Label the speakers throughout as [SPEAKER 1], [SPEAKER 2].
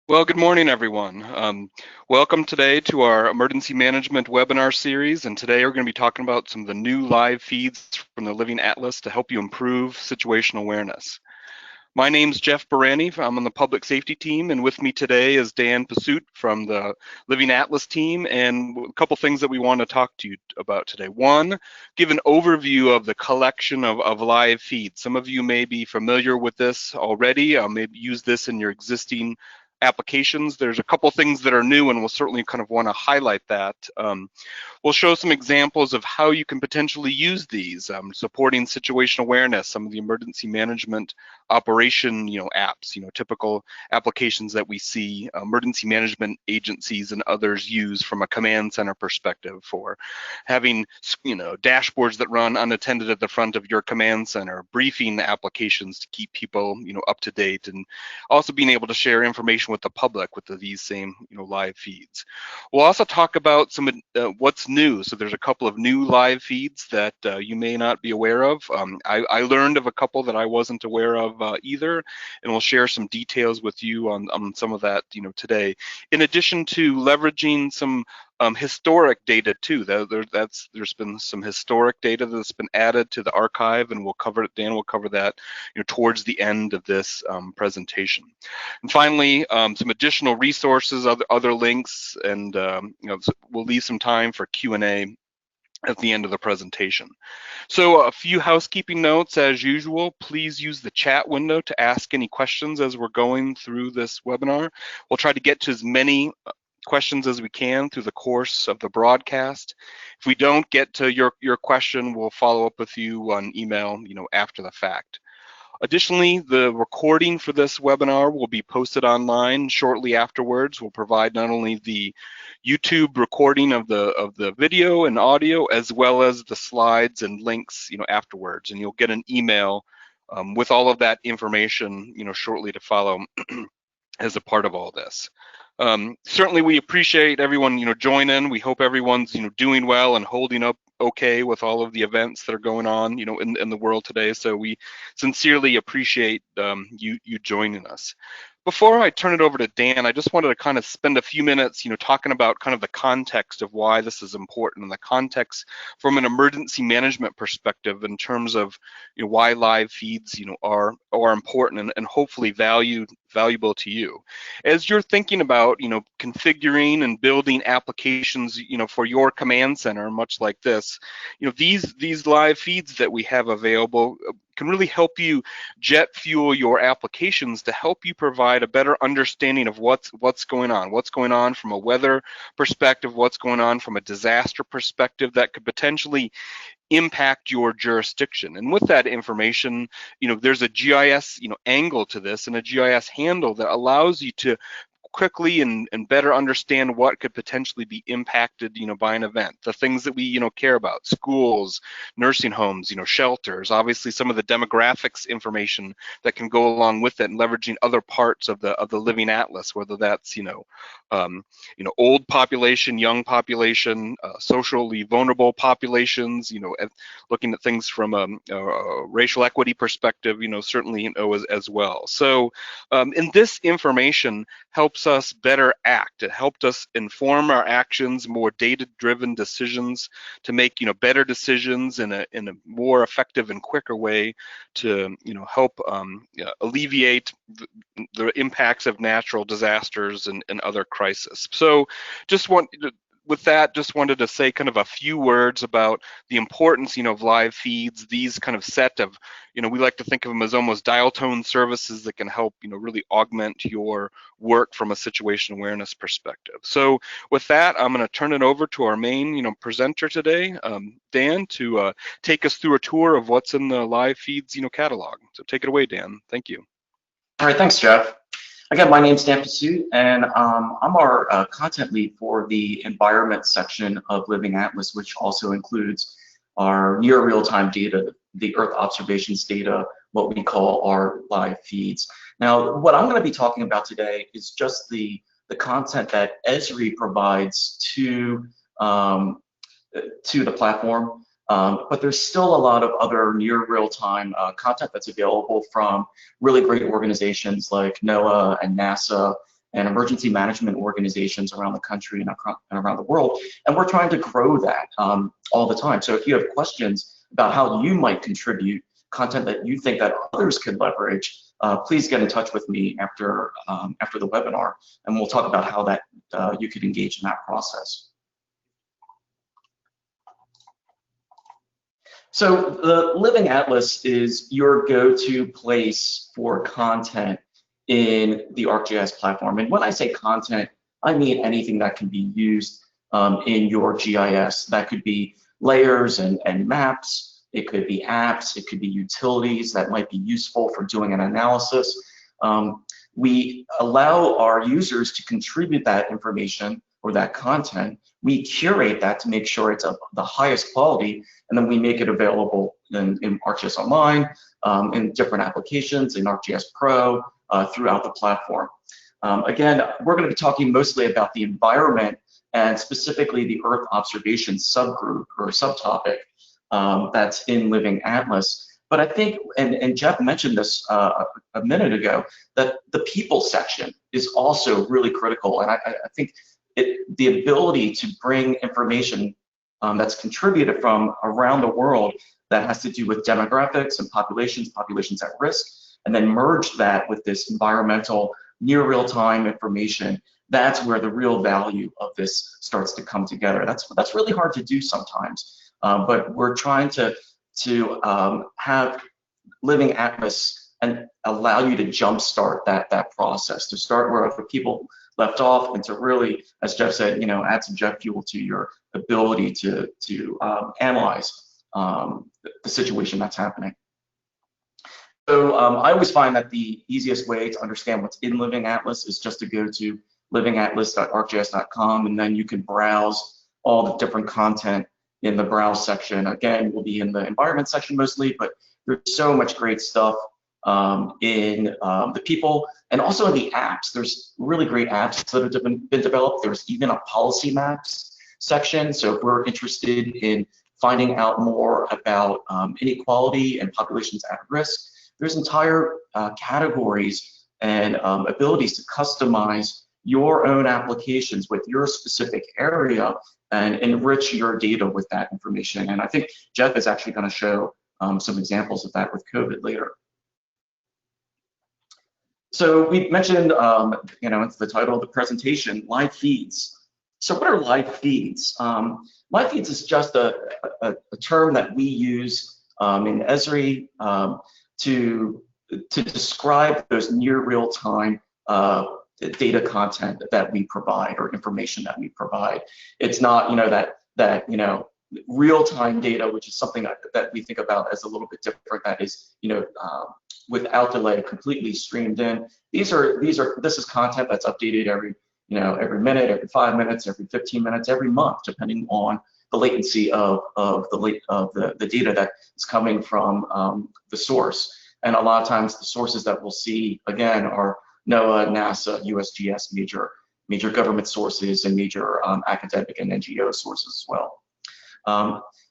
[SPEAKER 1] Well, good morning, everyone. Welcome today to our emergency management webinar series, and today we're going to be talking about some of the new live feeds from the Living Atlas to help you improve situational awareness. My name's Jeff Barani. I'm on the public safety team, and with me today is Dan Pursuit from the Living Atlas team, and a couple things that we want to talk to you about today. One, give an overview of the collection of live feeds. Some of you may be familiar with this already, maybe use this in your existing applications. There's a couple things that are new, and we'll certainly kind of want to highlight that. We'll show some examples of how you can potentially use these, supporting situational awareness, some of the emergency management operation, apps, typical applications that we see emergency management agencies and others use from a command center perspective for having, dashboards that run unattended at the front of your command center, briefing applications to keep people, up to date, and also being able to share information with the public with these same, live feeds. We'll also talk about some what's new. So there's a couple of new live feeds that you may not be aware of. I learned of a couple that I wasn't aware of either, and we'll share some details with you on some of that, today. In addition to leveraging some historic data too. There's been some historic data that's been added to the archive, and Dan will cover that, towards the end of this presentation. And finally, some additional resources, other links, and we'll leave some time for Q&A at the end of the presentation. So a few housekeeping notes as usual. Please use the chat window to ask any questions as we're going through this webinar. We'll try to get to as many questions as we can through the course of the broadcast. If we don't get to your question, we'll follow up with you on email, after the fact. Additionally, the recording for this webinar will be posted online shortly afterwards. We'll provide not only the YouTube recording of the video and audio, as well as the slides and links, afterwards. And you'll get an email with all of that information, shortly to follow as a part of all this. Certainly, we appreciate everyone, joining. We hope everyone's, doing well and holding up okay with all of the events that are going on, in the world today. So we sincerely appreciate you joining us. Before I turn it over to Dan, I just wanted to kind of spend a few minutes, talking about kind of the context of why this is important, and the context from an emergency management perspective in terms of, why live feeds, are important and hopefully valuable to you. As you're thinking about, configuring and building applications, for your command center, much like this, these live feeds that we have available can really help you jet fuel your applications to help you provide a better understanding of what's going on from a weather perspective, what's going on from a disaster perspective that could potentially impact your jurisdiction. And with that information, there's a GIS, angle to this, and a GIS handle that allows you to quickly and better understand what could potentially be impacted, by an event. The things that we, care about: schools, nursing homes, shelters. Obviously, some of the demographics information that can go along with it, and leveraging other parts of the Living Atlas, whether that's old population, young population, socially vulnerable populations. Looking at things from a racial equity perspective, certainly as well. So, and this information helps us better act. It helped us inform our actions, more data-driven decisions, to make better decisions in a more effective and quicker way to help alleviate the impacts of natural disasters and other crises. So with that, just wanted to say kind of a few words about the importance, of live feeds. These kind of set of, we like to think of them as almost dial tone services that can help, really augment your work from a situational awareness perspective. So with that, I'm going to turn it over to our main, presenter today, Dan, to take us through a tour of what's in the live feeds, catalog. So take it away, Dan. Thank you.
[SPEAKER 2] All right, thanks, Jeff. Again, my name's Dan Pursuit, and I'm our content lead for the environment section of Living Atlas, which also includes our near real-time data, the Earth observations data, what we call our live feeds. Now, what I'm going to be talking about today is just the content that Esri provides to the platform. But there's still a lot of other near real-time content that's available from really great organizations like NOAA and NASA and emergency management organizations around the country and around the world. And we're trying to grow that all the time. So if you have questions about how you might contribute content that you think that others could leverage, please get in touch with me after the webinar, and we'll talk about how that you could engage in that process. So the Living Atlas is your go-to place for content in the ArcGIS platform. And when I say content, I mean anything that can be used in your GIS. That could be layers and maps. It could be apps. It could be utilities that might be useful for doing an analysis. We allow our users to contribute that information or that content. We curate that to make sure it's of the highest quality, and then we make it available in ArcGIS Online, in different applications, in ArcGIS Pro, throughout the platform. Again, we're going to be talking mostly about the environment and specifically the Earth observation subgroup or subtopic that's in Living Atlas. But I think, and Jeff mentioned this a minute ago, that the people section is also really critical. And I think the ability to bring information that's contributed from around the world that has to do with demographics and populations at risk, and then merge that with this environmental near real-time information, that's where the real value of this starts to come together. That's really hard to do sometimes, but we're trying to have Living Atlas and allow you to jumpstart that process, to start where other people left off, and to really, as Jeff said, add some jet fuel to your ability to analyze the situation that's happening. So I always find that the easiest way to understand what's in Living Atlas is just to go to livingatlas.arcgis.com, and then you can browse all the different content in the browse section. Again, we'll be in the environment section mostly, but there's so much great stuff in the people, and also in the apps. There's really great apps that have been developed. There's even a policy maps section. So if we're interested in finding out more about inequality and populations at risk, there's entire categories and abilities to customize your own applications with your specific area and enrich your data with that information. And I think Jeff is actually going to show some examples of that with COVID later. So we mentioned, it's the title of the presentation, live feeds. So what are live feeds? Live feeds is just a term that we use in Esri to describe those near real-time data content that we provide, or information that we provide. It's not, that real-time data, which is something that we think about as a little bit different. That is, without delay, completely streamed in. This is content that's updated every minute, every 5 minutes, every 15 minutes, every month, depending on the latency of the data that is coming from the source. And a lot of times the sources that we'll see, again, are NOAA, NASA, USGS, major government sources, and major academic and NGO sources as well.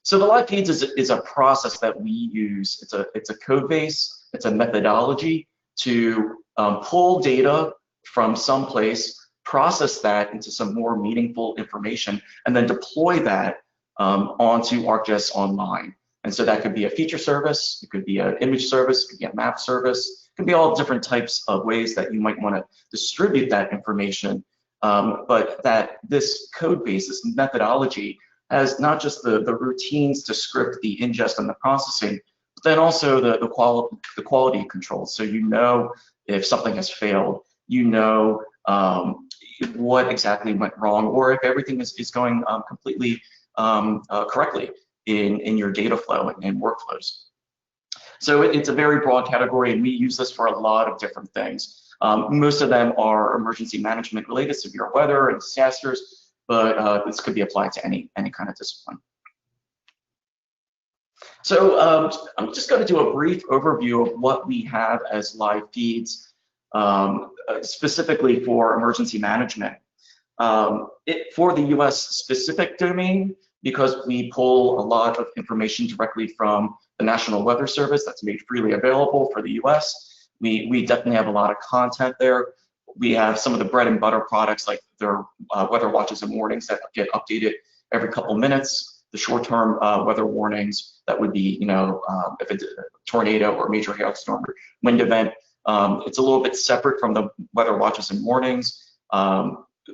[SPEAKER 2] So the live feeds is a process that we use. It's a code base, it's a methodology to pull data from someplace, process that into some more meaningful information, and then deploy that onto ArcGIS Online. And so that could be a feature service, it could be an image service, it could be a map service, it could be all different types of ways that you might want to distribute that information. But that this code base, this methodology, has not just the routines to script the ingest and the processing, but then also the quality controls. So if something has failed, what exactly went wrong, or if everything is going completely correctly in your data flow and workflows. So it's a very broad category, and we use this for a lot of different things. Most of them are emergency management related, severe weather and disasters, but this could be applied to any kind of discipline. So I'm just going to do a brief overview of what we have as live feeds, specifically for emergency management. For the US specific domain, because we pull a lot of information directly from the National Weather Service that's made freely available for the US, we definitely have a lot of content there. We have some of the bread and butter products like their weather watches and warnings that get updated every couple minutes. The short-term weather warnings that would be, if it's a tornado or major hailstorm or wind event, it's a little bit separate from the weather watches and warnings.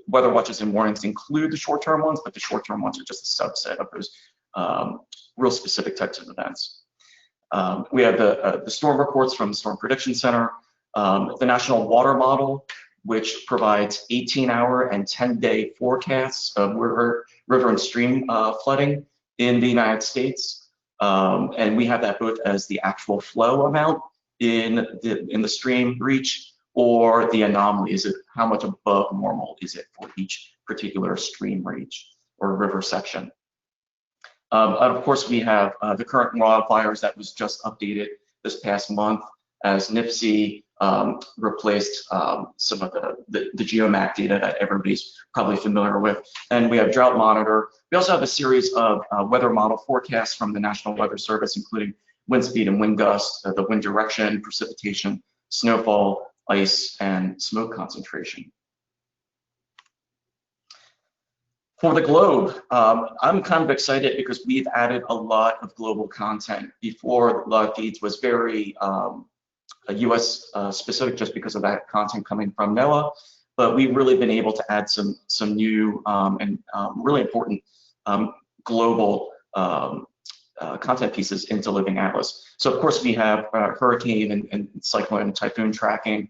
[SPEAKER 2] Weather watches and warnings include the short-term ones, but the short-term ones are just a subset of those real specific types of events. We have the storm reports from the Storm Prediction Center, the National Water Model, which provides 18-hour and 10-day forecasts of river and stream flooding in the United States. And we have that both as the actual flow amount in the stream reach, or the anomaly. Is it how much above normal is it for each particular stream reach or river section? And of course, we have the current wildfires that was just updated this past month as NIPSI replaced some of the geomap data that everybody's probably familiar with. And we have Drought Monitor. We also have a series of weather model forecasts from the National Weather Service, including wind speed and wind gusts, the wind direction, precipitation, snowfall, ice, and smoke concentration. For the globe, I'm kind of excited because we've added a lot of global content. Before, Live Feeds was very US specific just because of that content coming from NOAA, but we've really been able to add some new and really important global content pieces into Living Atlas. So of course we have hurricane and cyclone and typhoon tracking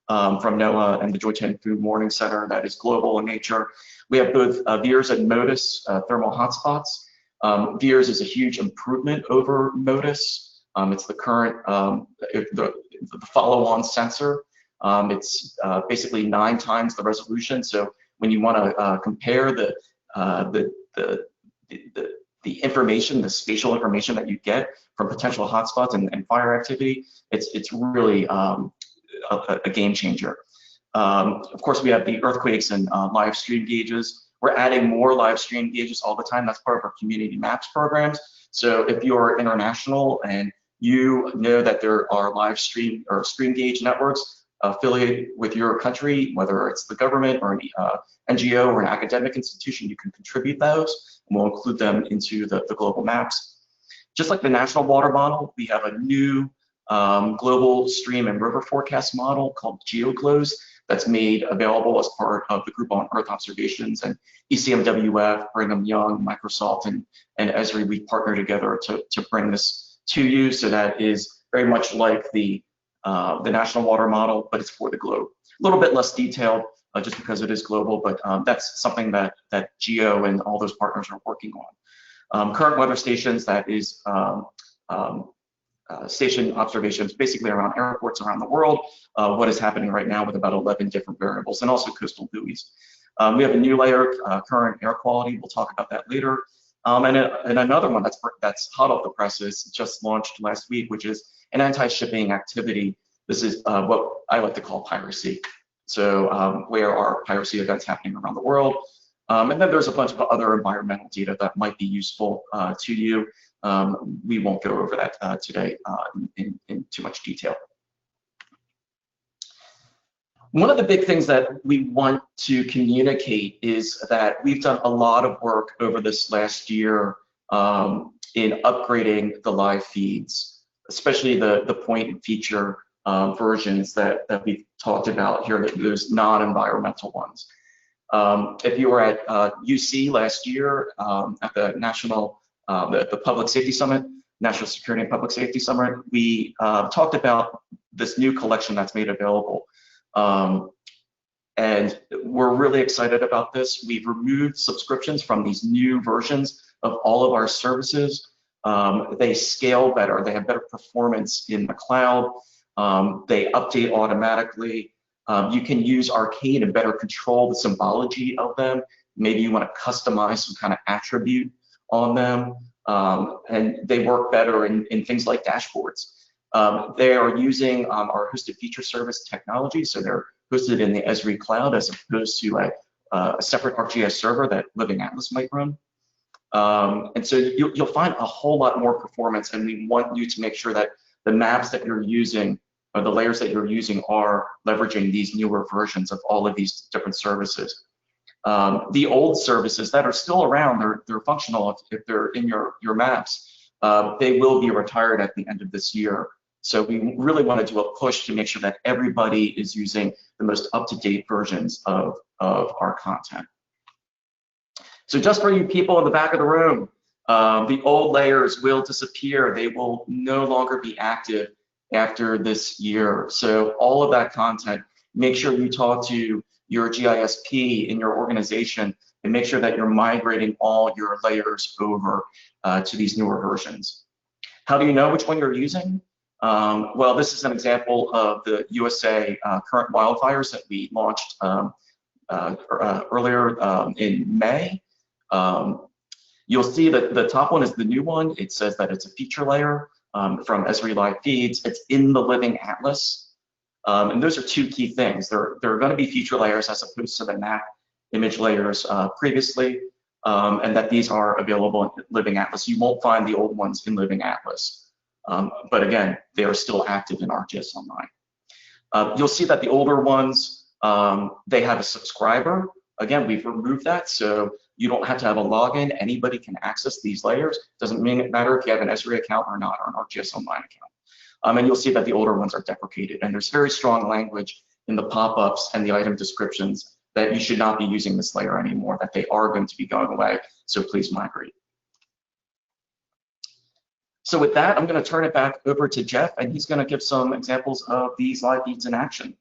[SPEAKER 2] from NOAA and the Joint Typhoon Warning Center that is global in nature. We have both VIIRS and MODIS thermal hotspots. VIIRS is a huge improvement over MODIS. It's the current, the follow-on sensor. It's basically 9 times the resolution. So when you want to compare the information, the spatial information that you get from potential hotspots and fire activity, it's really a game changer. Of course, we have the earthquakes and live stream gauges. We're adding more live stream gauges all the time. That's part of our community maps programs. So if you're international and you know that there are live stream or stream gauge networks affiliated with your country, whether it's the government or an NGO or an academic institution, you can contribute those, and we'll include them into the global maps. Just like the National Water Model, we have a new global stream and river forecast model called GeoGlows that's made available as part of the Group on Earth Observations, and ECMWF, Brigham Young, Microsoft, and Esri, we partner together to bring this to you. So that is very much like the National Water Model, but it's for the globe. A little bit less detailed just because it is global, but that's something that Geo and all those partners are working on. Current weather stations, that is station observations basically around airports around the world, what is happening right now with about 11 different variables, and also coastal buoys. We have a new layer, current air quality. We'll talk about that later. And another one that's hot off the presses, just launched last week, which is an anti-shipping activity. This is what I like to call piracy. So where are piracy events happening around the world? And then there's a bunch of other environmental data that might be useful to you. We won't go over that today in too much detail. One of the big things that we want to communicate is that we've done a lot of work over this last year in upgrading the live feeds, especially the point and feature versions that we've talked about here, those non-environmental ones. If you were at UC last year at the the Public Safety Summit, National Security and Public Safety Summit, we talked about this new collection that's made available. And we're really excited about this. We've removed subscriptions from these new versions of all of our services. They scale better. They have better performance in the cloud. They update automatically. You can use Arcade and better control the symbology of them. Maybe you want to customize some kind of attribute on them. And they work better in things like dashboards. They are using our hosted feature service technology, so they're hosted in the Esri cloud as opposed to a separate ArcGIS server that Living Atlas might run. And so you'll find a whole lot more performance, and we want you to make sure that the maps that you're using or the layers that you're using are leveraging these newer versions of all of these different services. The old services that are still around, they're functional if they're in your maps, they will be retired at the end of this year. So we really want to do a push to make sure that everybody is using the most up-to-date versions of our content. So just for you people in the back of the room, the old layers will disappear. They will no longer be active after this year. So all of that content, make sure you talk to your GISP in your organization and make sure that you're migrating all your layers over to these newer versions. How do you know which one you're using? Well, this is an example of the USA current wildfires that we launched earlier in May. You'll see that the top one is the new one. It says that it's a feature layer from Esri Live Feeds. It's in the Living Atlas. And those are two key things. There are going to be feature layers as opposed to the map image layers previously, and that these are available in Living Atlas. You won't find the old ones in Living Atlas. But again, they are still active in ArcGIS Online. You'll see that the older ones, they have a subscriber. Again, we've removed that, so you don't have to have a login. Anybody can access these layers. Doesn't matter if you have an Esri account or not, or an ArcGIS Online account. And you'll see that the older ones are deprecated. And there's very strong language in the pop-ups and the item descriptions that you should not be using this layer anymore, that they are going to be going away. So please migrate. So with that, I'm going to turn it back over to Jeff, and he's going to give some examples of these live feeds in action.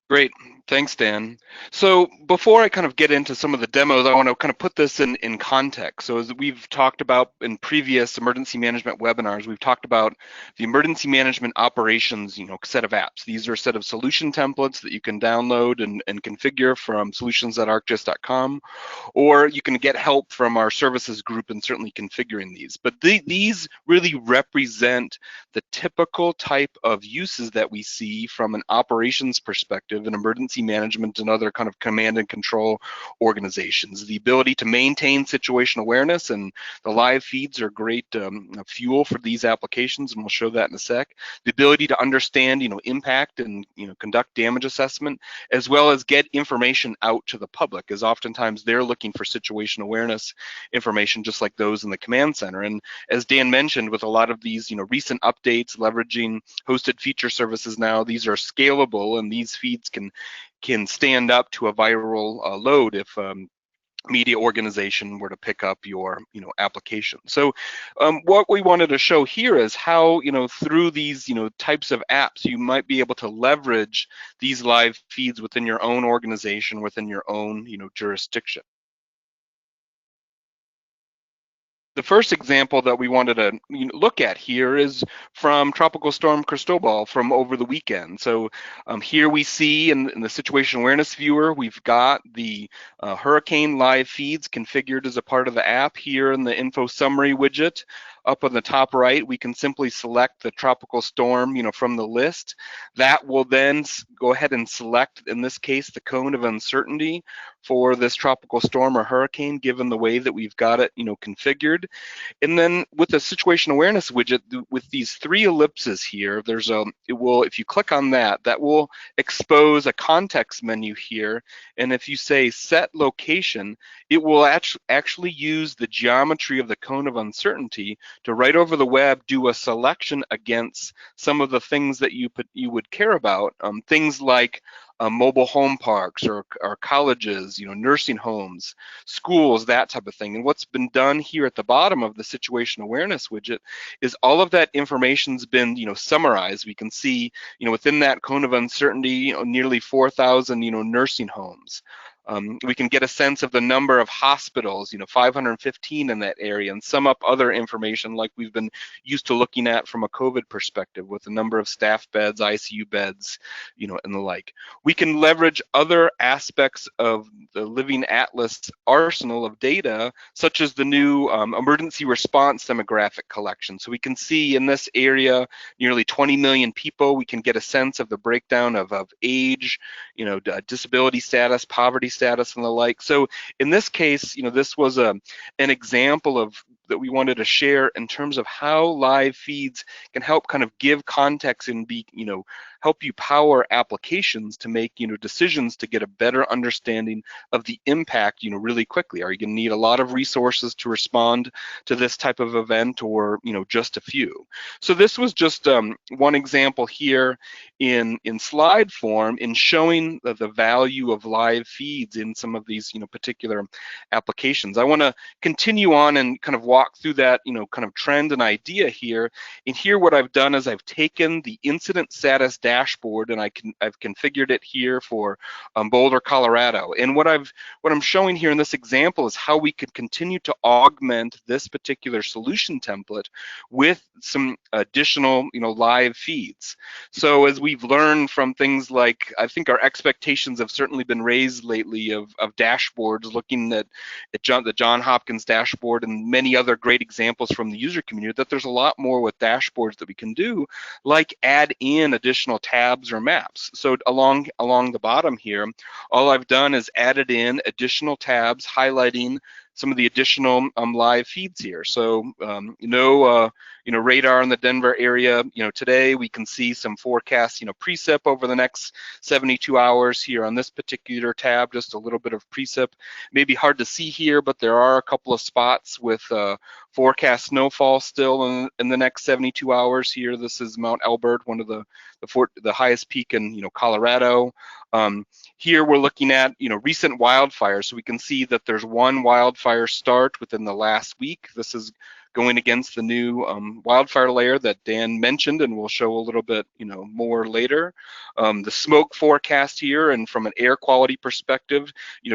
[SPEAKER 1] Great, thanks, Dan. So before I kind of get into some of the demos, I want to kind of put this in context. So as we've talked about in previous emergency management webinars, we've talked about the emergency management operations, set of apps. These are a set of solution templates that you can download and configure from solutions.arcgis.com, or you can get help from our services group in certainly configuring these. But these really represent the typical type of uses that we see from an operations perspective in emergency management and other kind of command and control organizations. The ability to maintain situation awareness, and the live feeds are great fuel for these applications, and we'll show that in a sec. The ability to understand, impact and conduct damage assessment, as well as get information out to the public, as oftentimes they're looking for situation awareness information just like those in the command center. And as Dan mentioned, with a lot of these recent updates leveraging hosted feature services now, these are scalable, and these feeds can stand up to a viral load if media organization were to pick up your application. So what we wanted to show here is how through these types of apps you might be able to leverage these live feeds within your own organization, within your own jurisdiction. The first example that we wanted to look at here is from Tropical Storm Cristobal from over the weekend. So here we see in the situation awareness viewer, we've got the hurricane live feeds configured as a part of the app. Here in the info summary widget, up on the top right, we can simply select the tropical storm from the list. That will then go ahead and select, in this case, the cone of uncertainty for this tropical storm or hurricane, given the way that we've got it configured. And then with the situation awareness widget, with these three ellipses here, if you click on that, that will expose a context menu here. And if you say set location, it will actually use the geometry of the cone of uncertainty to right over the web do a selection against some of the things that you would care about, things like mobile home parks or colleges, nursing homes, schools, that type of thing. And what's been done here at the bottom of the situation awareness widget is all of that information's been summarized. We can see within that cone of uncertainty nearly 4,000 nursing homes. We can get a sense of the number of hospitals, 515 in that area, and sum up other information like we've been used to looking at from a COVID perspective with the number of staff beds, ICU beds, and the like. We can leverage other aspects of the Living Atlas arsenal of data, such as the new emergency response demographic collection. So we can see in this area nearly 20 million people. We can get a sense of the breakdown of age, disability status, poverty status, and the like. So in this case, this was an example of that we wanted to share in terms of how live feeds can help kind of give context and be, help you power applications to make, decisions to get a better understanding of the impact, really quickly. Are you going to need a lot of resources to respond to this type of event, or, just a few? So this was just one example here in slide form in showing the value of live feeds in some of these, particular applications. I want to continue on and kind of walk through that, kind of trend and idea here. And here what I've done is I've taken the incident status dashboard and I've configured it here for Boulder, Colorado. And what I'm showing here in this example is how we could continue to augment this particular solution template with some additional, live feeds. So as we've learned from things like, I think our expectations have certainly been raised lately of dashboards, looking at the John Hopkins dashboard and many other great examples from the user community, that there's a lot more with dashboards that we can do, like add in additional tabs or maps. So along the bottom here, all I've done is added in additional tabs highlighting some of the additional live feeds here. So radar in the Denver area. Today we can see some forecasts, precip over the next 72 hours here on this particular tab. Just a little bit of precip. Maybe hard to see here, but there are a couple of spots with forecast snowfall still in the next 72 hours here. This is Mount Elbert, one of the highest peak in Colorado. Here we're looking at recent wildfires, so we can see that there's one wildfire start within the last week. This is going against the new wildfire layer that Dan mentioned, and we'll show a little bit more later. The smoke forecast here, and from an air quality perspective,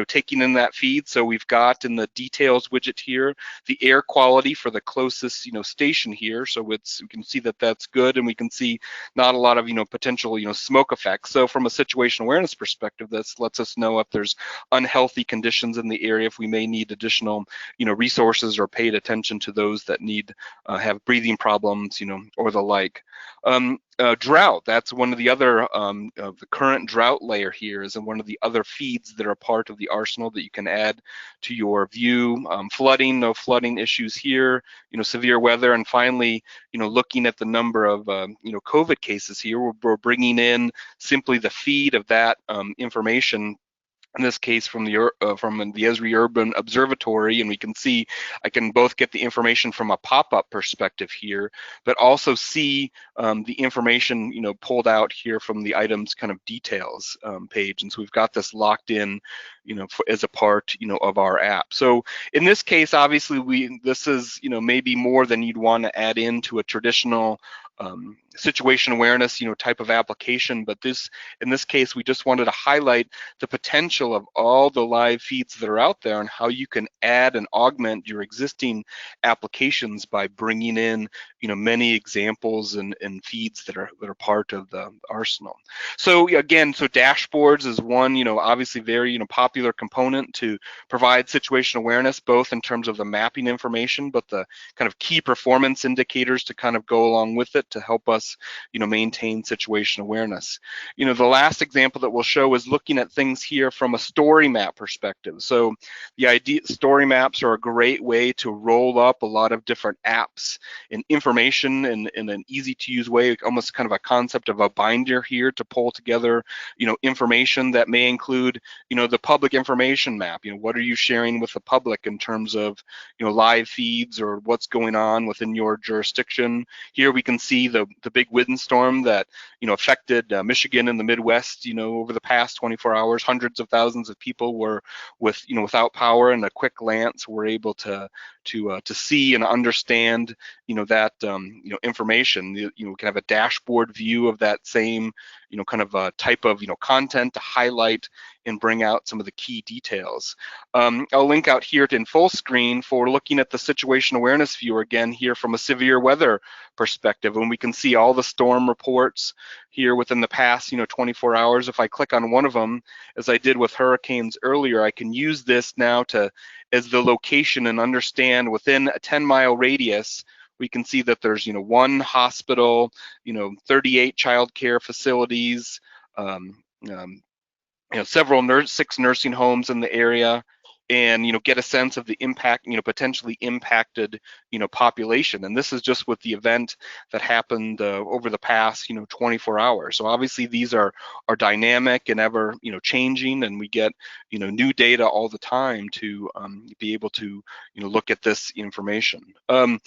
[SPEAKER 1] taking in that feed. So we've got in the details widget here the air quality for the closest station here. So we can see that that's good, and we can see not a lot of potential smoke effects. So from a situational awareness perspective, this lets us know if there's unhealthy conditions in the area, if we may need additional resources or paid attention to those that need have breathing problems, or the like. Drought, that's one of the other the current drought layer here is one of the other feeds that are part of the arsenal that you can add to your view. Flooding, no flooding issues here. Severe weather, and finally, looking at the number of COVID cases here, we're bringing in simply the feed of that information, in this case from the Esri Urban Observatory, and we can see I can both get the information from a pop-up perspective here, but also see the information pulled out here from the items kind of details page. And so we've got this locked in as a part of our app. So in this case, obviously this is maybe more than you'd want to add into a traditional situation awareness type of application, but in this case we just wanted to highlight the potential of all the live feeds that are out there and how you can add and augment your existing applications by bringing in many examples and feeds that are part of the arsenal. So again, dashboards is one obviously very popular component to provide situational awareness, both in terms of the mapping information, but the kind of key performance indicators to kind of go along with it to help us maintain situational awareness. The last example that we'll show is looking at things here from a story map perspective. So the idea, story maps are a great way to roll up a lot of different apps and information in an easy to use way, almost kind of a concept of a binder here to pull together information that may include the public information map. What are you sharing with the public in terms of live feeds or what's going on within your jurisdiction. Here we can see the big windstorm that affected Michigan and the Midwest over the past 24 hours. Hundreds of thousands of people were without power, and a quick glance were able to see and understand that information. We can have a dashboard view of that same kind of type of content to highlight and bring out some of the key details. I'll link out here in full screen for looking at the situational awareness view again here from a severe weather perspective, and we can see all the storm reports here within the past 24 hours. If I click on one of them, as I did with hurricanes earlier, I can use this now as the location and understand within a 10-mile radius. We can see that there's one hospital, 38 child care facilities, several 6 nursing homes in the area. and get a sense of the impact, potentially impacted population. And this is just with the event that happened over the past 24 hours. So obviously these are dynamic and ever changing, and we get new data all the time to be able to look at this information. So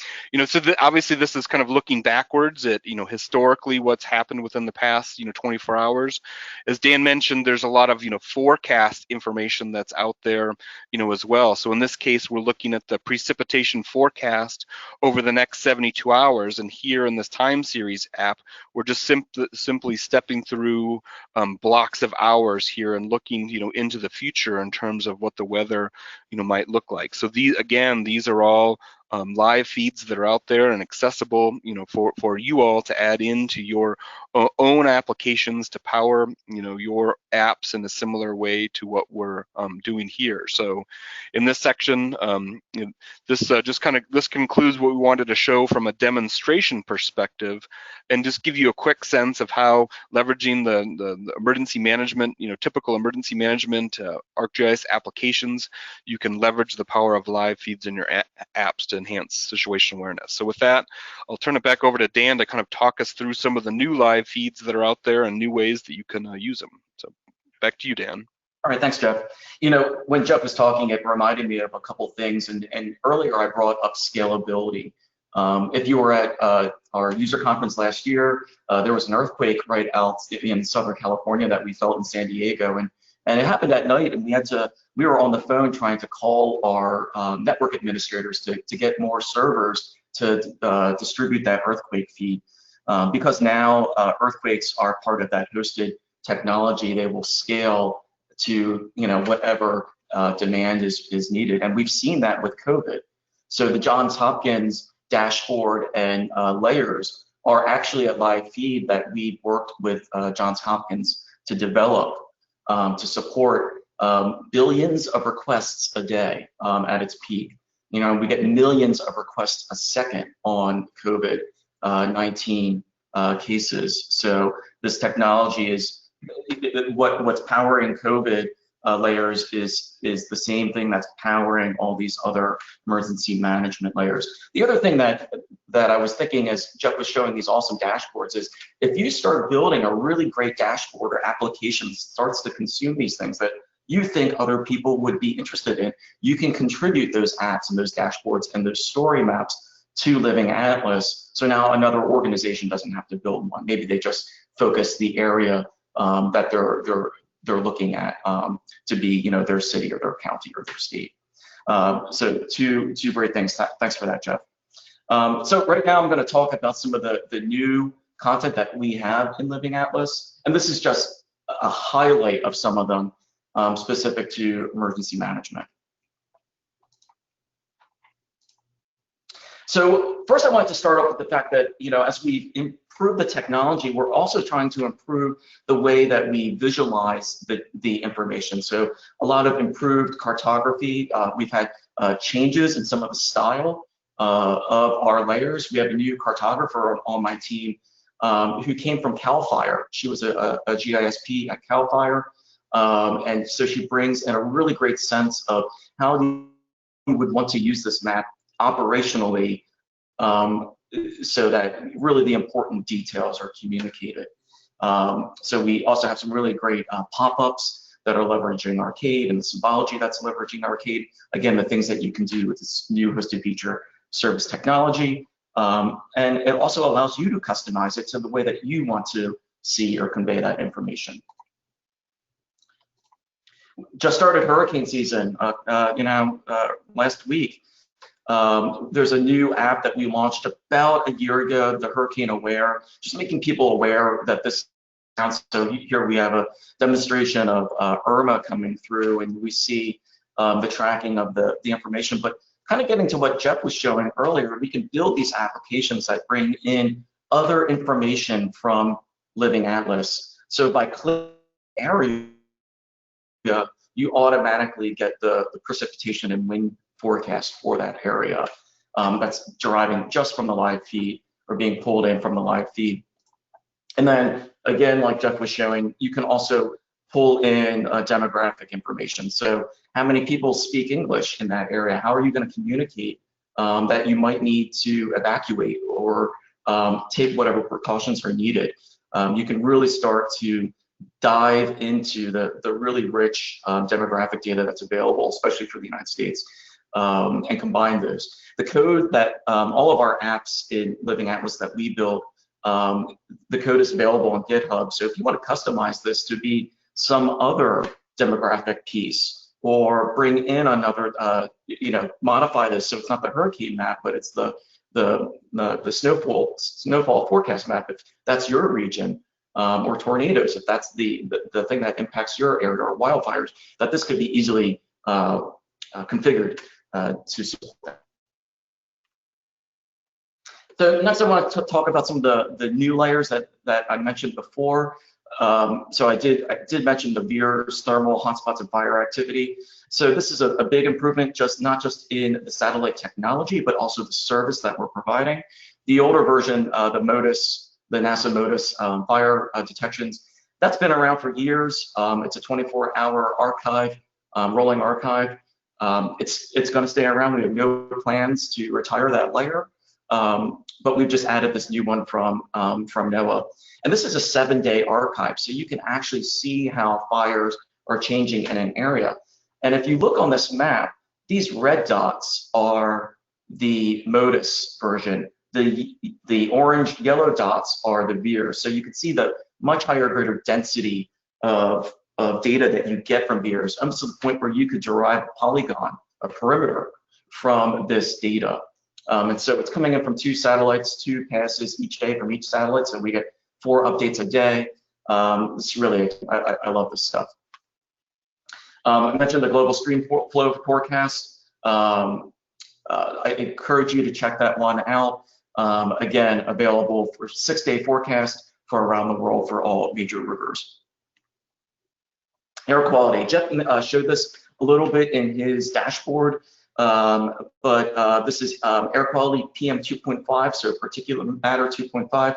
[SPEAKER 1] obviously this is kind of looking backwards at historically what's happened within the past 24 hours. As Dan mentioned, there's a lot of forecast information that's out there as well. So in this case, we're looking at the precipitation forecast over the next 72 hours. And here in this time series app, we're just simply stepping through blocks of hours here and looking into the future in terms of what the weather might look like. So these are all live feeds that are out there and accessible for you all to add into your own applications to power your apps in a similar way to what we're doing here. So in this section, this concludes what we wanted to show from a demonstration perspective, and just give you a quick sense of how leveraging the emergency management, typical emergency management ArcGIS applications, you can leverage the power of live feeds in your apps to enhance situational awareness. So with that, I'll turn it back over to Dan to kind of talk us through some of the new live feeds that are out there and new ways that you can use them. So back to you, Dan.
[SPEAKER 2] All right, thanks, Jeff. When Jeff was talking, it reminded me of a couple things, and earlier I brought up scalability. If you were at our user conference last year, there was an earthquake right out in Southern California that we felt in San Diego, and it happened at night, and we were on the phone trying to call our network administrators to get more servers to distribute that earthquake feed. Because now earthquakes are part of that hosted technology, they will scale to whatever demand is needed, and we've seen that with COVID. So the Johns Hopkins dashboard and layers are actually a live feed that we worked with Johns Hopkins to develop to support billions of requests a day at its peak. We get millions of requests a second on COVID-19 cases. So this technology is what's powering COVID layers is the same thing that's powering all these other emergency management layers. The other thing that I was thinking as Jeff was showing these awesome dashboards is if you start building a really great dashboard or application that starts to consume these things that you think other people would be interested in, you can contribute those apps and those dashboards and those story maps to Living Atlas. So now another organization doesn't have to build one. Maybe they just focus the area that they're looking at to be their city or their county or their state. So two great things. Thanks for that, Jeff. So right now I'm going to talk about some of the new content that we have in Living Atlas, and this is just a highlight of some of them specific to emergency management. So first I wanted to start off with the fact that, as we improve the technology, we're also trying to improve the way that we visualize the information. So a lot of improved cartography. We've had changes in some of the style of our layers. We have a new cartographer on my team who came from CAL FIRE. She was a GISP at CAL FIRE. And so she brings in a really great sense of how you would want to use this map operationally, so that really the important details are communicated. So we also have some really great pop-ups that are leveraging Arcade and the symbology that's leveraging Arcade. Again, the things that you can do with this new hosted feature service technology. And it also allows you to customize it to the way that you want to see or convey that information. Just started hurricane season, last week. There's a new app that we launched about a year ago, the Hurricane Aware, just making people aware that this counts. So here we have a demonstration of Irma coming through, and we see the tracking of the information. But kind of getting to what Jeff was showing earlier, we can build these applications that bring in other information from Living Atlas. So by clicking area, you automatically get the precipitation and wind forecast for that area. That's deriving just from the live feed or being pulled in from the live feed. And then again, like Jeff was showing, you can also pull in demographic information. So how many people speak English in that area? How are you going to communicate that you might need to evacuate or take whatever precautions are needed? You can really start to dive into the really rich demographic data that's available, especially for the United States, and combine those. The code that all of our apps in Living Atlas that we built, the code is available on GitHub. So if you want to customize this to be some other demographic piece, or bring in another, modify this so it's not the hurricane map, but it's the snowfall forecast map, if that's your region, or tornadoes, if that's the thing that impacts your area, or wildfires, that this could be easily configured to support that. So next I want to talk about some of the new layers that I mentioned before. So I did mention the VIIRS, thermal, hotspots, and fire activity. So this is a big improvement, not just in the satellite technology, but also the service that we're providing. The older version, the MODIS, the NASA MODIS fire detections, that's been around for years. It's a 24-hour archive, rolling archive. It's going to stay around. We have no plans to retire that layer, but we've just added this new one from NOAA. And this is a 7-day archive, so you can actually see how fires are changing in an area. And if you look on this map, these red dots are the MODIS version. The orange, yellow dots are the VIIRS. So you can see the much higher, greater density of data that you get from VIIRS, up to the point where you could derive a polygon, a perimeter, from this data. And so it's coming in from 2 satellites, 2 passes each day from each satellite, so we get 4 updates a day. It's really, I love this stuff. I mentioned the global stream flow forecast. I encourage you to check that one out. Again, available for 6-day forecast for around the world for all major rivers. Air quality. Jeff showed this a little bit in his dashboard, but this is air quality PM 2.5, so particulate matter 2.5.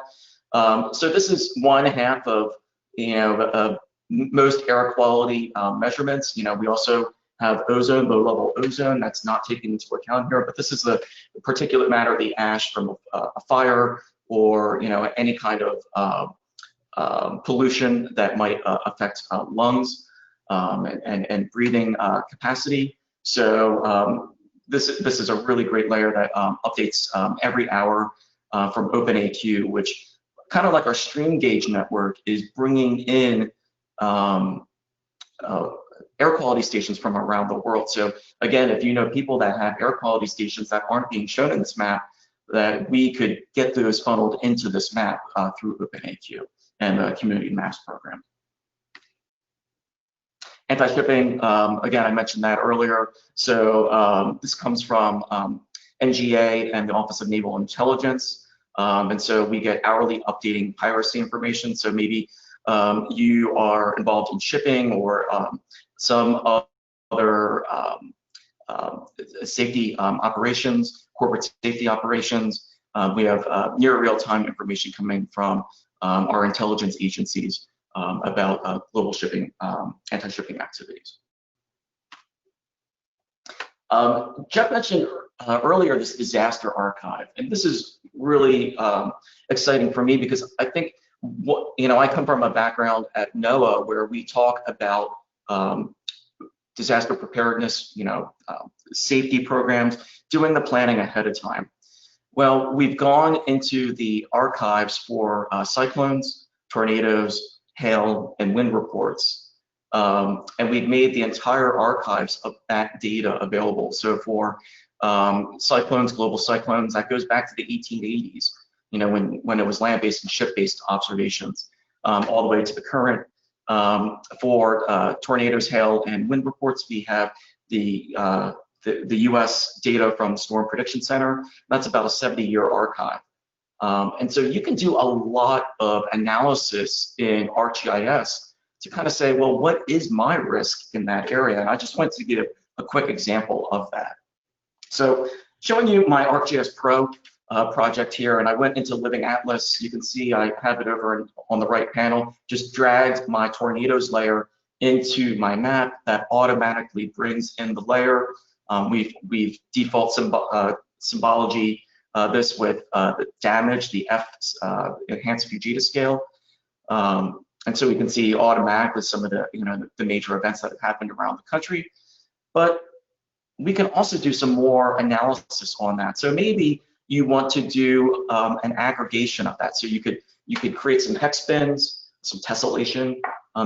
[SPEAKER 2] So this is 1/2 of most air quality measurements. We also have ozone, low-level ozone, that's not taken into account here, but this is the particulate matter, the ash from a fire, or any kind of pollution that might affect lungs and breathing capacity. So this is a really great layer that updates every hour from OpenAQ, which kind of like our stream gauge network is bringing in air quality stations from around the world. So again, if you know people that have air quality stations that aren't being shown in this map, that we could get those funneled into this map through OpenAQ and the Community Maps program. Anti-shipping, again, I mentioned that earlier. So this comes from NGA and the Office of Naval Intelligence. And so we get hourly updating piracy information. So maybe you are involved in shipping or some other safety operations, corporate safety operations. We have near real-time information coming from our intelligence agencies about global shipping, anti-shipping activities. Jeff mentioned earlier this disaster archive, and this is really exciting for me because I think I come from a background at NOAA where we talk about disaster preparedness, safety programs, doing the planning ahead of time. Well, we've gone into the archives for cyclones, tornadoes, hail, and wind reports, and we've made the entire archives of that data available. So for cyclones, global cyclones, that goes back to the 1880s, when it was land-based and ship-based observations, all the way to the current. For tornadoes, hail, and wind reports, we have the U.S. data from Storm Prediction Center. That's about a 70-year archive. And so you can do a lot of analysis in ArcGIS to kind of say, well, what is my risk in that area? And I just wanted to give a quick example of that. So showing you my ArcGIS Pro project here, and I went into Living Atlas. You can see I have it over on the right panel, just dragged my tornadoes layer into my map, that automatically brings in the layer. We've default symbology this with the damage, the F enhanced Fujita scale. And so we can see automatically some of the, the major events that have happened around the country. But we can also do some more analysis on that. So maybe you want to do an aggregation of that. So you could create some hex bins, some tessellation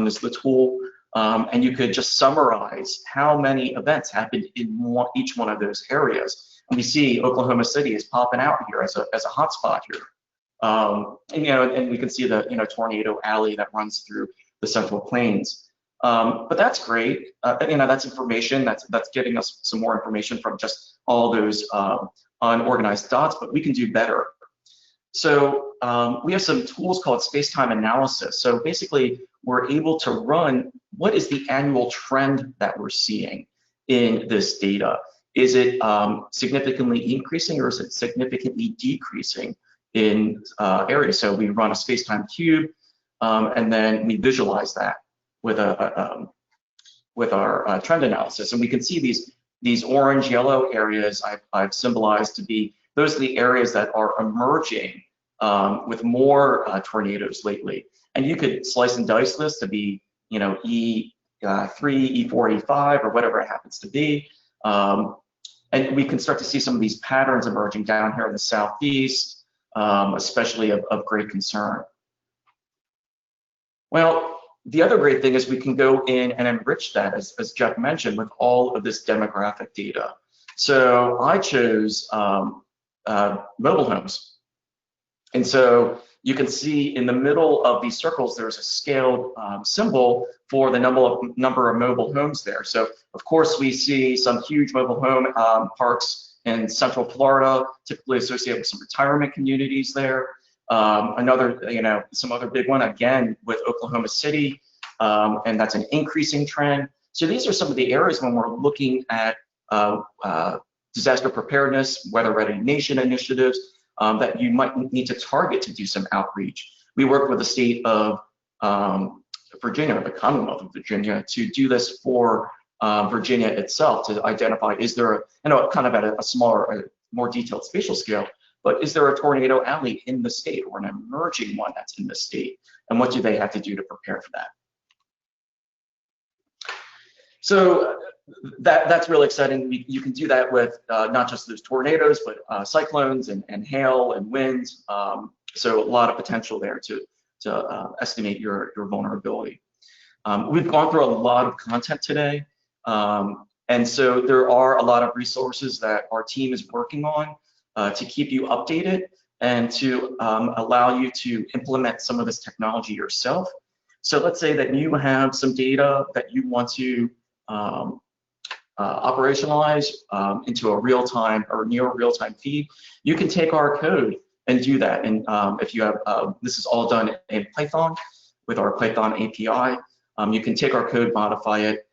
[SPEAKER 2] is the tool, and you could just summarize how many events happened in each one of those areas. And we see Oklahoma City is popping out here as a hotspot here. And we can see the tornado alley that runs through the Central Plains. But that's great. That's information that's getting us some more information from just all those unorganized dots. But we can do better. So we have some tools called space-time analysis. So basically, we're able to run what is the annual trend that we're seeing in this data. Is it significantly increasing or is it significantly decreasing in areas? So we run a space-time cube, and then we visualize that with our trend analysis, and we can see these orange yellow areas I've symbolized to be those are the areas that are emerging with more tornadoes lately. And you could slice and dice this to be E3, E4, E5, or whatever it happens to be, and we can start to see some of these patterns emerging down here in the southeast, especially of great concern. Well, the other great thing is we can go in and enrich that, as Jeff mentioned, with all of this demographic data. So I chose mobile homes. And so you can see in the middle of these circles, there's a scaled symbol for the number of mobile homes there. So of course, we see some huge mobile home parks in Central Florida, typically associated with some retirement communities there. Some other big one, again, with Oklahoma City, and that's an increasing trend. So these are some of the areas when we're looking at disaster preparedness, weather ready nation initiatives that you might need to target to do some outreach. We work with the state of Virginia, the Commonwealth of Virginia, to do this for Virginia itself, to identify, is there, kind of at a smaller, more detailed spatial scale, but is there a tornado alley in the state or an emerging one that's in the state? And what do they have to do to prepare for that? So that's really exciting. You can do that with not just those tornadoes, but cyclones and hail and winds. So a lot of potential there to estimate your vulnerability. We've gone through a lot of content today. And so there are a lot of resources that our team is working on to keep you updated and to allow you to implement some of this technology yourself. So let's say that you have some data that you want to operationalize into a real-time or near real-time feed. You can take our code and do that. And if you have, this is all done in Python with our Python API. You can take our code, modify it.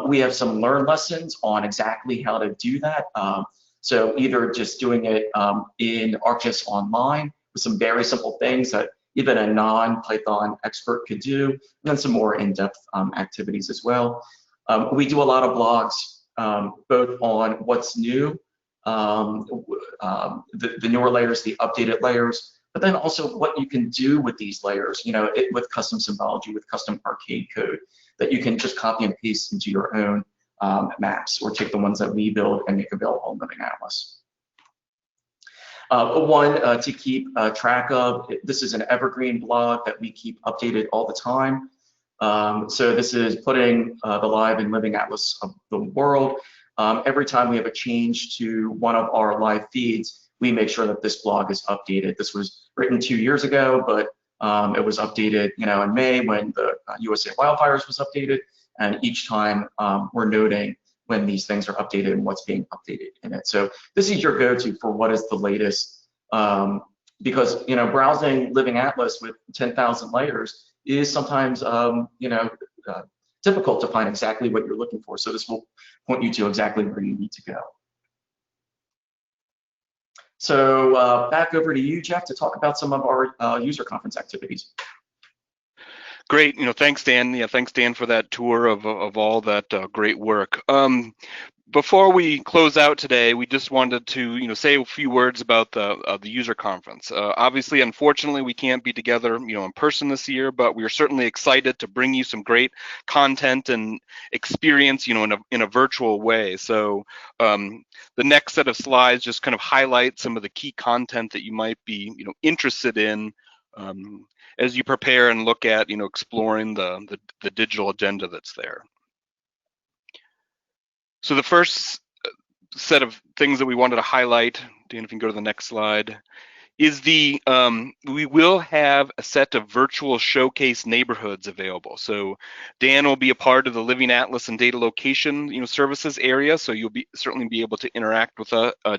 [SPEAKER 2] We have some learn lessons on exactly how to do that. So either just doing it in ArcGIS online with some very simple things that even a non-Python expert could do, and then some more in-depth activities as well. We do a lot of blogs, both on what's new, the newer layers, the updated layers, but then also what you can do with these layers, with custom symbology, with custom arcade code that you can just copy and paste into your own maps, or take the ones that we build and make available in Living Atlas. One to keep track of, this is an evergreen blog that we keep updated all the time. So this is putting the live and Living Atlas of the world. Every time we have a change to one of our live feeds, we make sure that this blog is updated. This was written 2 years ago, but it was updated, in May when the USA wildfires was updated. And each time we're noting when these things are updated and what's being updated in it. So this is your go-to for what is the latest, because browsing Living Atlas with 10,000 layers is sometimes difficult to find exactly what you're looking for. So this will point you to exactly where you need to go. So back over to you, Jeff, to talk about some of our user conference activities.
[SPEAKER 1] Great. Thanks, Dan. Yeah, thanks, Dan, for that tour of all that great work. Before we close out today, we just wanted to, say a few words about the user conference. Obviously, unfortunately, we can't be together, in person this year, but we are certainly excited to bring you some great content and experience, in a virtual way. So the next set of slides just kind of highlight some of the key content that you might be, interested in. As you prepare and look at, exploring the digital agenda that's there. So the first set of things that we wanted to highlight, Dan, if you can go to the next slide, is we will have a set of virtual showcase neighborhoods available. So Dan will be a part of the Living Atlas and data location services area, so you'll certainly be able to interact with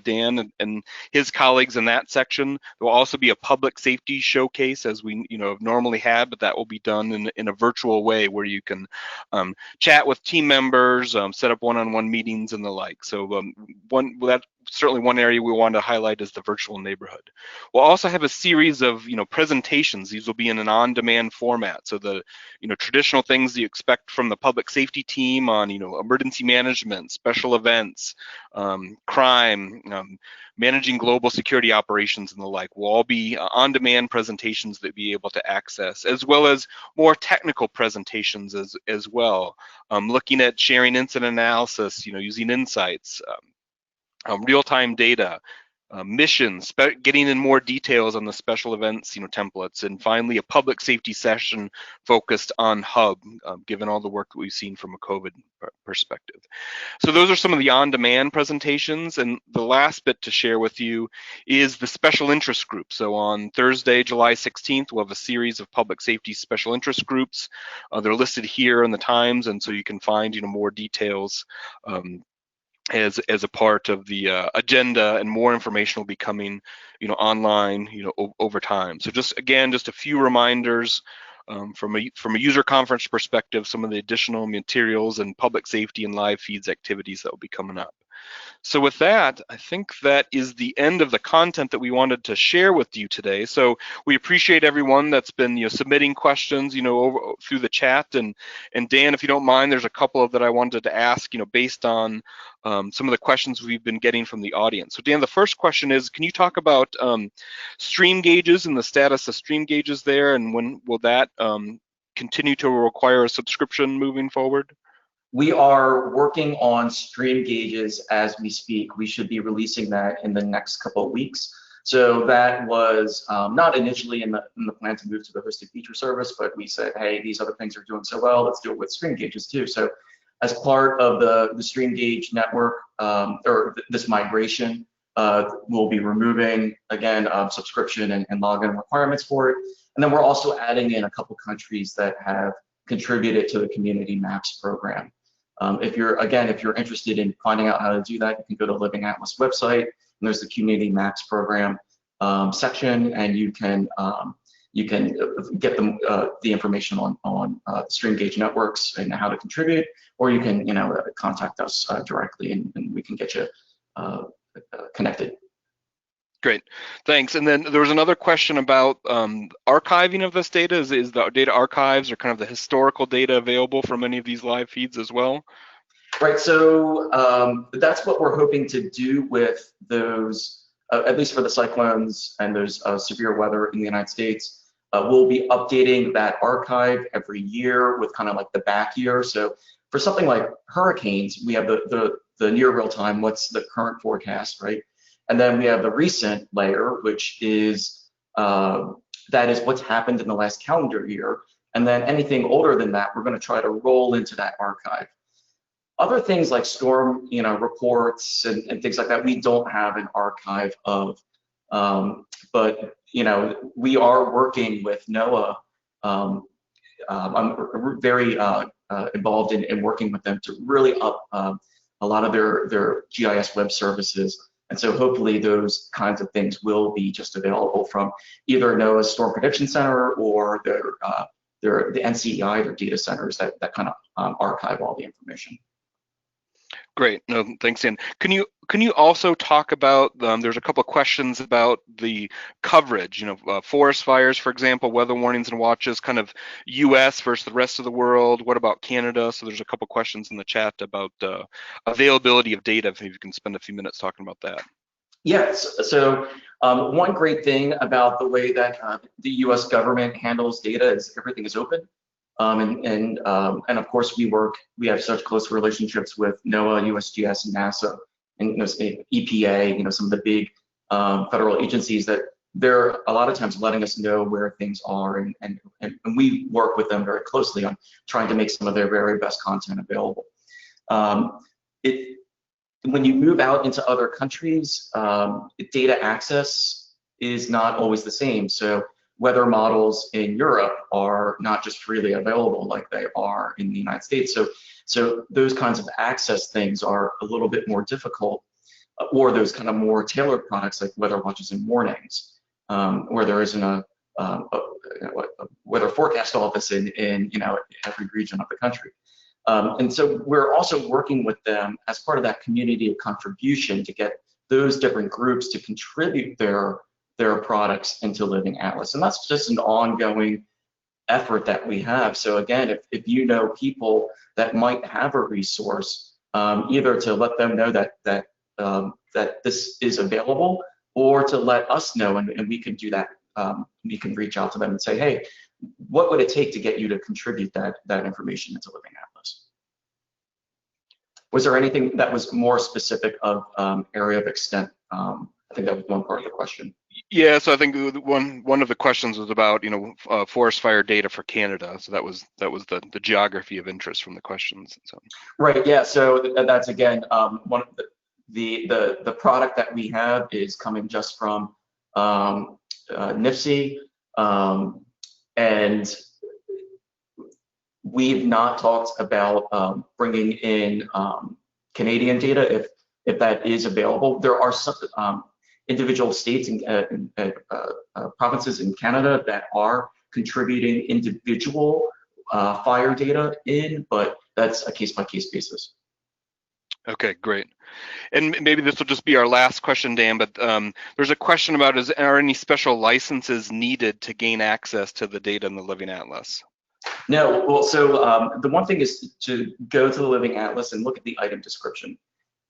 [SPEAKER 1] Dan and his colleagues in that section. There will also be a public safety showcase, as we have normally had, but that will be done in a virtual way where you can chat with team members, set up one-on-one meetings and the like. So that's certainly one area we want to highlight is the virtual neighborhood. We'll also have a series of presentations. These will be in an on-demand format. So the traditional things you expect from the public safety team on emergency management, special events, crime, managing global security operations and the like will all be on-demand presentations that you'll be able to access, as well as more technical presentations as well, looking at sharing incident analysis, using insights, real-time data, missions, getting in more details on the special events, templates, and finally a public safety session focused on Hub, given all the work that we've seen from a COVID perspective. So those are some of the on-demand presentations, and the last bit to share with you is the special interest group. So on Thursday, July 16th, we'll have a series of public safety special interest groups. They're listed here in the times, and so you can find more details as a part of the agenda, and more information will be coming online over time. So just a few reminders from a user conference perspective, some of the additional materials and public safety and live feeds activities that will be coming up. So with that, I think that is the end of the content that we wanted to share with you today. So we appreciate everyone that's been submitting questions through the chat, and Dan, if you don't mind, there's a couple of that I wanted to ask based on some of the questions we've been getting from the audience. So Dan, the first question is, can you talk about stream gauges and the status of stream gauges there, and when will that continue to require a subscription moving forward?
[SPEAKER 2] We are working on stream gauges as we speak. We should be releasing that in the next couple of weeks. So that was not initially in the plan to move to the hosted feature service, but we said, hey, these other things are doing so well, let's do it with stream gauges too. So as part of the stream gauge network, this migration, we'll be removing, again, subscription and login requirements for it. And then we're also adding in a couple countries that have contributed to the Community Maps program. If you're interested in finding out how to do that, you can go to the Living Atlas website, and there's the Community Maps program section, and you can get the information on stream gauge networks and how to contribute, or you can contact us directly, and we can get you connected.
[SPEAKER 1] Great, thanks. And then there was another question about archiving of this data. Is the data archives or kind of the historical data available from any of these live feeds as well?
[SPEAKER 2] Right, so that's what we're hoping to do with those, at least for the cyclones and those severe weather in the United States. We'll be updating that archive every year with kind of like the back year. So for something like hurricanes, we have the near real time, what's the current forecast, right? And then we have the recent layer, which is that is what's happened in the last calendar year. And then anything older than that, we're going to try to roll into that archive. Other things like storm, reports and things like that, we don't have an archive of. But we are working with NOAA. I'm very involved in working with them to really up a lot of their GIS web services. And so hopefully those kinds of things will be just available from either NOAA's Storm Prediction Center or the NCEI, their data centers that kind of archive all the information.
[SPEAKER 1] Great. No, thanks, Dan. Can you also talk about, there's a couple of questions about the coverage, forest fires, for example, weather warnings and watches, kind of US versus the rest of the world. What about Canada? So there's a couple questions in the chat about availability of data, if you can spend a few minutes talking about that.
[SPEAKER 2] Yes. So one great thing about the way that the U.S. government handles data is everything is open. And of course we have such close relationships with NOAA, USGS, and NASA, and EPA, some of the big federal agencies that they're a lot of times letting us know where things are, and we work with them very closely on trying to make some of their very best content available. When you move out into other countries, data access is not always the same. So weather models in Europe are not just freely available like they are in the United States. So those kinds of access things are a little bit more difficult, or those kind of more tailored products like weather watches and warnings, where there isn't a weather forecast office in every region of the country. And so we're also working with them as part of that community of contribution to get those different groups to contribute their products into Living Atlas. And that's just an ongoing effort that we have. So again, if you know people that might have a resource, either to let them know that this is available, or to let us know, and we can do that. We can reach out to them and say, hey, what would it take to get you to contribute that information into Living Atlas? Was there anything that was more specific of area of extent? I think that was one part of the question.
[SPEAKER 1] Yeah, so I think one of the questions was about forest fire data for Canada. So that was the geography of interest from the questions. So.
[SPEAKER 2] Right. Yeah. So that's again one of the product that we have is coming just from NIFC, and we've not talked about bringing in Canadian data if that is available. There are some individual states and provinces in Canada that are contributing individual fire data in, but that's a case-by-case basis.
[SPEAKER 1] Okay, great. And maybe this will just be our last question, Dan, but there's a question about, are any special licenses needed to gain access to the data in the Living Atlas?
[SPEAKER 2] No, well, so the one thing is to go to the Living Atlas and look at the item description.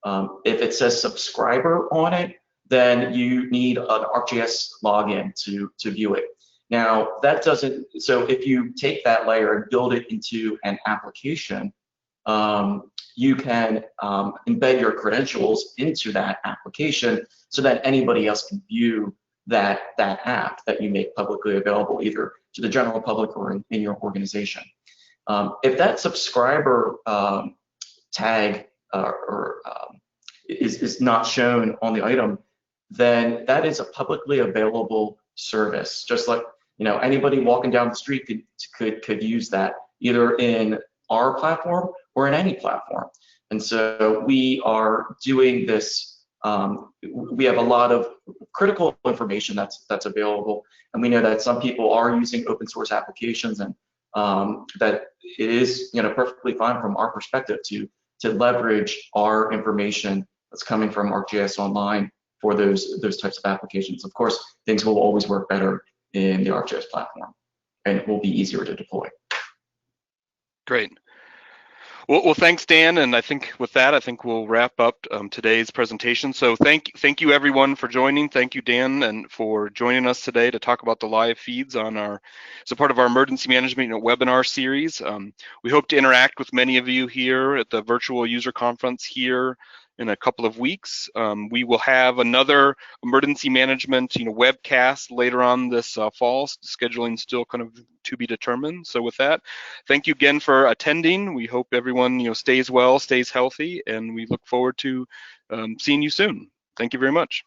[SPEAKER 2] If it says subscriber on it, then you need an ArcGIS login to view it. Now, that doesn't, so if you take that layer and build it into an application, you can embed your credentials into that application so that anybody else can view that app that you make publicly available, either to the general public or in your organization. If that subscriber tag is not shown on the item, then that is a publicly available service. Just like anybody walking down the street could use that, either in our platform or in any platform. And so we are doing this. We have a lot of critical information that's available, and we know that some people are using open source applications, and that it is perfectly fine from our perspective to leverage our information that's coming from ArcGIS Online for those types of applications. Of course, things will always work better in the ArcGIS platform, and it will be easier to deploy.
[SPEAKER 1] Great. Well, thanks, Dan, and I think with that, I think we'll wrap up today's presentation. So thank you everyone for joining. Thank you, Dan, and for joining us today to talk about the live feeds on as a part of our emergency management webinar series. We hope to interact with many of you here at the virtual user conference here in a couple of weeks. We will have another emergency management webcast later on this fall. Scheduling still kind of to be determined. So with that, thank you again for attending. We hope everyone stays well, stays healthy, and we look forward to seeing you soon. Thank you very much.